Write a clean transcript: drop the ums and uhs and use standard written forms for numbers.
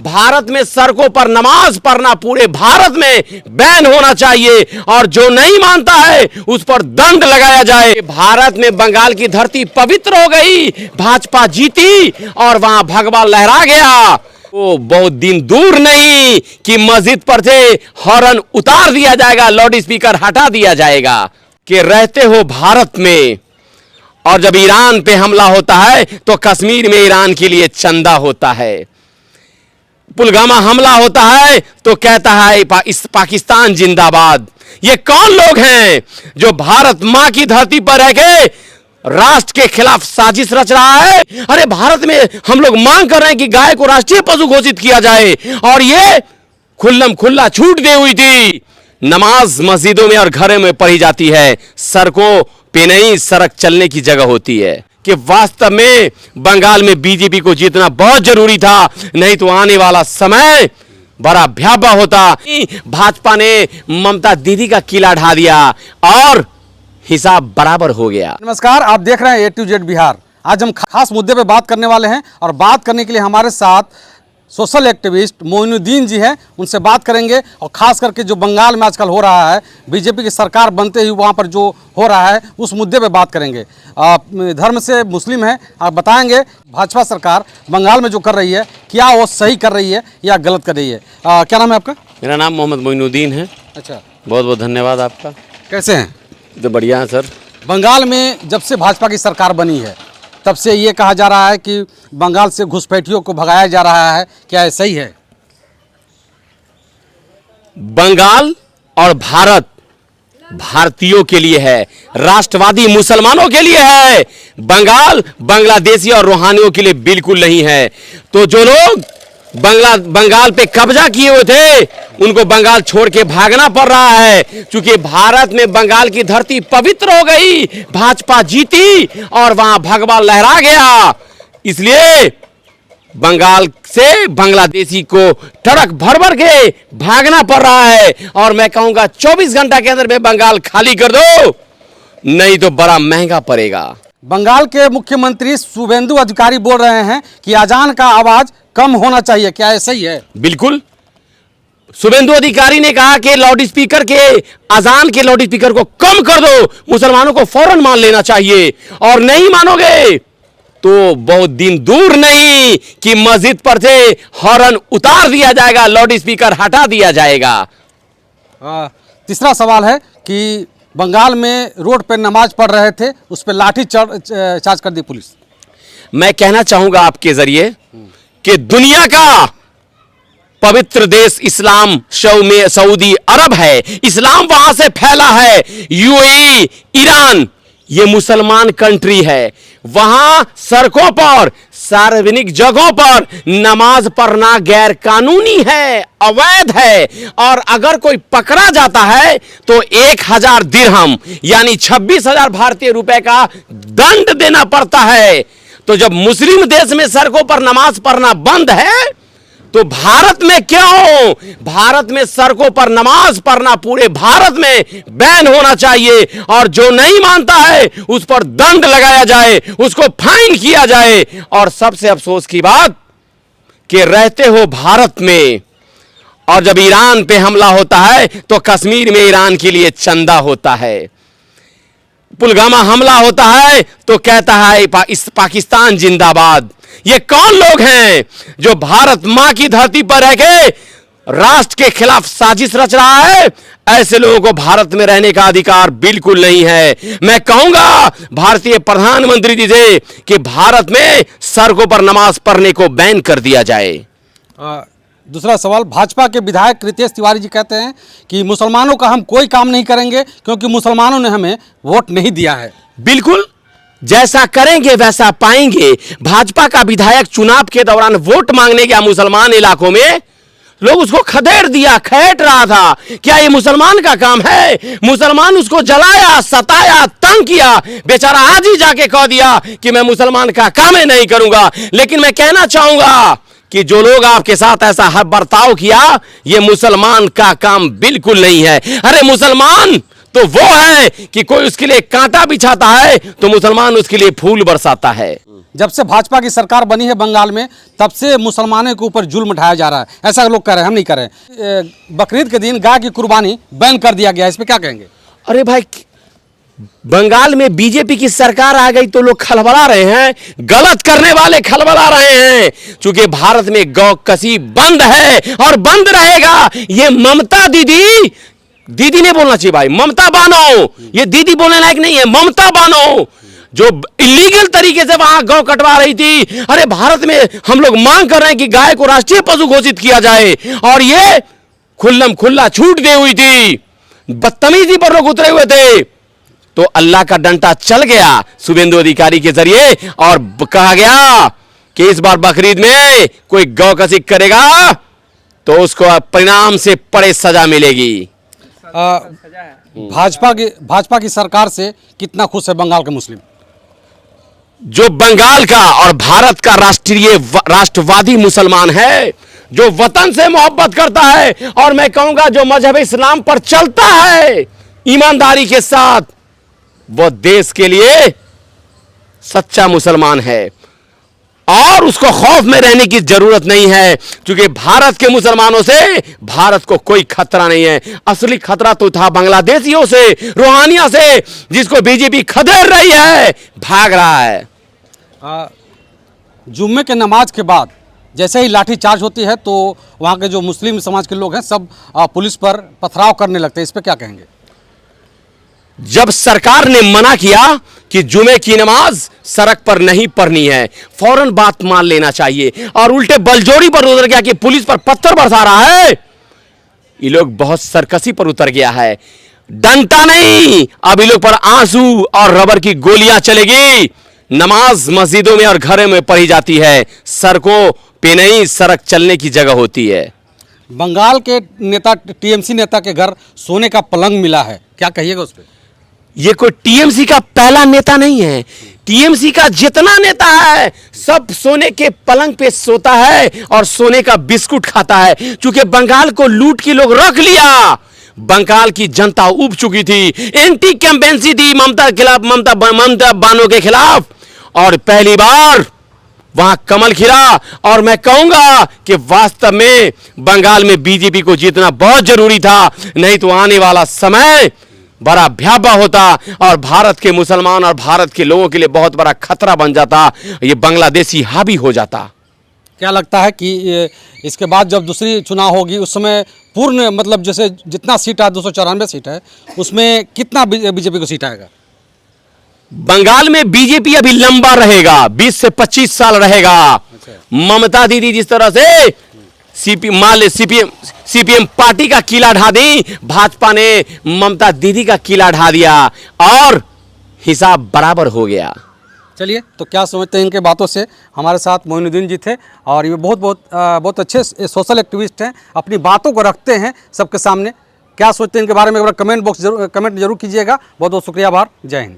भारत में सड़कों पर नमाज पढ़ना पूरे भारत में बैन होना चाहिए और जो नहीं मानता है उस पर दंड लगाया जाए। भारत में बंगाल की धरती पवित्र हो गई, भाजपा जीती और वहां भगवा लहरा गया। वो बहुत दिन दूर नहीं कि मस्जिद पर से हॉर्न उतार दिया जाएगा, लाउड स्पीकर हटा दिया जाएगा कि रहते हो भारत में। और जब ईरान पे हमला होता है तो कश्मीर में ईरान के लिए चंदा होता है। पुलवामा हमला होता है तो कहता है पाकिस्तान जिंदाबाद। ये कौन लोग हैं जो भारत मां की धरती पर रह के राष्ट्र के खिलाफ साजिश रच रहा है? अरे भारत में हम लोग मांग कर रहे हैं कि गाय को राष्ट्रीय पशु घोषित किया जाए और ये खुल्लम खुल्ला छूट दी हुई थी। नमाज मस्जिदों में और घरों में पढ़ी जाती है, सड़कों पे नहीं, सड़क चलने की जगह होती है। कि वास्तव में बंगाल में बीजेपी को जीतना बहुत जरूरी था, नहीं तो आने वाला समय बड़ा भयावह होता। भाजपा ने ममता दीदी का किला ढा दिया और हिसाब बराबर हो गया। नमस्कार, आप देख रहे हैं A to Z बिहार। आज हम खास मुद्दे पे बात करने वाले हैं और बात करने के लिए हमारे साथ सोशल एक्टिविस्ट मोइनुद्दीन जी हैं। उनसे बात करेंगे और खास करके जो बंगाल में आजकल हो रहा है, बीजेपी की सरकार बनते ही वहाँ पर जो हो रहा है उस मुद्दे पे बात करेंगे। धर्म से मुस्लिम हैं, आप बताएंगे भाजपा सरकार बंगाल में जो कर रही है क्या वो सही कर रही है या गलत कर रही है। क्या नाम है आपका? मेरा नाम मोहम्मद मोइनुद्दीन है। अच्छा, बहुत बहुत धन्यवाद आपका। कैसे हैं? तो बढ़िया है सर। बंगाल में जब से भाजपा की सरकार बनी है तब से ये कहा जा रहा है कि बंगाल से घुसपैठियों को भगाया जा रहा है, क्या ये सही है? बंगाल और भारत भारतीयों के लिए है, राष्ट्रवादी मुसलमानों के लिए है। बंगाल बांग्लादेशी और रूहानियों के लिए बिल्कुल नहीं है। तो जो लोग बंगाल पे कब्जा किए हुए थे उनको बंगाल छोड़ के भागना पड़ रहा है, क्योंकि भारत में बंगाल की धरती पवित्र हो गई, भाजपा जीती और वहां भगवा लहरा गया। इसलिए बंगाल से बांग्लादेशी को ट्रक भर भर के भागना पड़ रहा है। और मैं कहूंगा 24 घंटा के अंदर में बंगाल खाली कर दो, नहीं तो बड़ा महंगा पड़ेगा। बंगाल के मुख्यमंत्री शुभेंदु अधिकारी बोल रहे हैं कि अजान का आवाज कम होना चाहिए, क्या ये सही है? बिल्कुल। शुभेंदु अधिकारी ने कहा कि लाउड स्पीकर के अजान के लाउड स्पीकर को कम कर दो, मुसलमानों को फौरन मान लेना चाहिए। और नहीं मानोगे तो बहुत दिन दूर नहीं कि मस्जिद पर से हॉर्न उतार दिया जाएगा, लाउड स्पीकर हटा दिया जाएगा। तीसरा सवाल है कि बंगाल में रोड पर नमाज पढ़ रहे थे, उस पर लाठी चार्ज कर दी पुलिस। मैं कहना चाहूंगा आपके जरिए कि दुनिया का पवित्र देश इस्लाम सऊदी अरब है, इस्लाम वहां से फैला है। यूएई, ईरान, ये मुसलमान कंट्री है। वहां सड़कों पर, सार्वजनिक जगहों पर नमाज पढ़ना गैर कानूनी है, अवैध है। और अगर कोई पकड़ा जाता है तो 1000 दिरहम यानी 26,000 भारतीय रुपए का दंड देना पड़ता है। तो जब मुस्लिम देश में सड़कों पर नमाज पढ़ना बंद है तो भारत में क्यों? भारत में सड़कों पर नमाज पढ़ना पूरे भारत में बैन होना चाहिए और जो नहीं मानता है उस पर दंड लगाया जाए, उसको फाइन किया जाए। और सबसे अफसोस की बात कि रहते हो भारत में और जब ईरान पे हमला होता है तो कश्मीर में ईरान के लिए चंदा होता है। पुलवामा हमला होता है तो कहता है पाकिस्तान जिंदाबाद। ये कौन लोग हैं जो भारत मां की धरती पर रह के राष्ट्र के खिलाफ साजिश रच रहा है? ऐसे लोगों को भारत में रहने का अधिकार बिल्कुल नहीं है। मैं कहूंगा भारतीय प्रधानमंत्री जी से कि भारत में सड़कों पर नमाज पढ़ने को बैन कर दिया जाए। दूसरा सवाल, भाजपा के विधायक रितेश तिवारी जी कहते हैं कि मुसलमानों का हम कोई काम नहीं करेंगे क्योंकि मुसलमानों ने हमें वोट नहीं दिया है। बिल्कुल, जैसा करेंगे वैसा पाएंगे। भाजपा का विधायक चुनाव के दौरान वोट मांगने गया मुसलमान इलाकों में, लोग उसको खदेड़ दिया, खैट रहा था। क्या ये मुसलमान का काम है? मुसलमान उसको जलाया, सताया, तंग किया। बेचारा आज ही जाके कह दिया कि मैं मुसलमान का काम ही नहीं करूंगा। लेकिन मैं कहना चाहूंगा कि जो लोग आपके साथ ऐसा बर्ताव किया, ये मुसलमान का काम बिल्कुल नहीं है। अरे मुसलमान तो वो है कि कोई उसके लिए कांटा बिछाता है तो मुसलमान उसके लिए फूल बरसाता है। जब से भाजपा की सरकार बनी है बंगाल में, तब से मुसलमानों के ऊपर जुल्म ढाया जा रहा है, ऐसा लोग कह रहे हैं, हम नहीं कह रहे हैं। बकरीद के दिन गाय की कुर्बानी बैन कर दिया गया, इस पे क्या कहेंगे? अरे भाई, बंगाल में बीजेपी की सरकार आ गई तो लोग खलबला रहे हैं, गलत करने वाले खलबला रहे हैं। चूंकि भारत में गौ कसी बंद है और बंद रहेगा। ये ममता दीदी ने बोलना चाहिए भाई, ममता बानो, ये दीदी बोलने लायक नहीं है, ममता बानो, जो इलीगल तरीके से वहां गौ कटवा रही थी। अरे भारत में हम लोग मांग कर रहे हैं कि गाय को राष्ट्रीय पशु घोषित किया जाए, और ये खुल्लम खुल्ला छूट दी हुई थी, बदतमीजी पर लोग उतरे हुए थे। तो अल्लाह का डंडा चल गया शुभेंदु अधिकारी के जरिए, और कहा गया कि इस बार बकरीद में कोई गौ कसी करेगा तो उसको परिणाम से बड़े सजा मिलेगी। भाजपा की सरकार से कितना खुश है बंगाल के मुस्लिम? जो बंगाल का और भारत का राष्ट्रवादी मुसलमान है, जो वतन से मोहब्बत करता है, और मैं कहूंगा जो मजहब इस्लाम पर चलता है ईमानदारी के साथ, वो देश के लिए सच्चा मुसलमान है, और उसको खौफ में रहने की जरूरत नहीं है। क्योंकि भारत के मुसलमानों से भारत को कोई खतरा नहीं है। असली खतरा तो था बांग्लादेशियों से, रोहानिया से, जिसको बीजेपी खदेड़ रही है, भाग रहा है। जुम्मे के नमाज के बाद जैसे ही लाठी चार्ज होती है तो वहाँ के जो मुस्लिम समाज के लोग हैं सब पुलिस पर पथराव करने लगते हैं, इस पर क्या कहेंगे? जब सरकार ने मना किया कि जुमे की नमाज सड़क पर नहीं पढ़नी है, फौरन बात मान लेना चाहिए, और उल्टे बलजोरी पर उतर गया कि पुलिस पर पत्थर बरसा रहा है। ये लोग बहुत सरकसी पर उतर गया है। डंडा नहीं, अब ये लोग पर आंसू और रबर की गोलियां चलेगी। नमाज मस्जिदों में और घरों में पढ़ी जाती है, सड़कों पे नहीं, सड़क चलने की जगह होती है। बंगाल के नेता, टीएमसी नेता के घर सोने का पलंग मिला है, क्या कहिएगा उस पर? ये कोई टीएमसी का पहला नेता नहीं है। टीएमसी का जितना नेता है सब सोने के पलंग पे सोता है और सोने का बिस्कुट खाता है। क्योंकि बंगाल को लूट के लोग रख लिया, बंगाल की जनता उब चुकी थी। एंटी कैंपेन्सी थी ममता खिलाफ, ममता बानो के खिलाफ, और पहली बार वहां कमल खिला। और मैं कहूंगा कि वास्तव में बंगाल में बीजेपी को जीतना बहुत जरूरी था, नहीं तो आने वाला समय बड़ा भयावह होता और भारत के मुसलमान और भारत के लोगों के लिए बहुत बड़ा खतरा बन जाता। ये बांग्लादेशी हावी हो जाता। क्या लगता है कि इसके बाद जब दूसरी चुनाव होगी उस समय पूर्ण, मतलब जैसे जितना सीट है 294 सीट है, उसमें कितना बीजेपी को सीट आएगा? बंगाल में बीजेपी अभी लंबा रहेगा, 20 से 25 साल रहेगा। ममता दीदी जिस तरह से सीपीएम पार्टी का किला ढा दी, भाजपा ने ममता दीदी का किला ढा दिया और हिसाब बराबर हो गया। चलिए, तो क्या समझते हैं इनके बातों से? हमारे साथ मोइनुद्दीन जी थे, और ये बहुत अच्छे सोशल एक्टिविस्ट हैं, अपनी बातों को रखते हैं सबके सामने। क्या सोचते हैं इनके बारे में, एक बार कमेंट जरूर कीजिएगा। बहुत बहुत शुक्रिया, आभार, जय हिंद।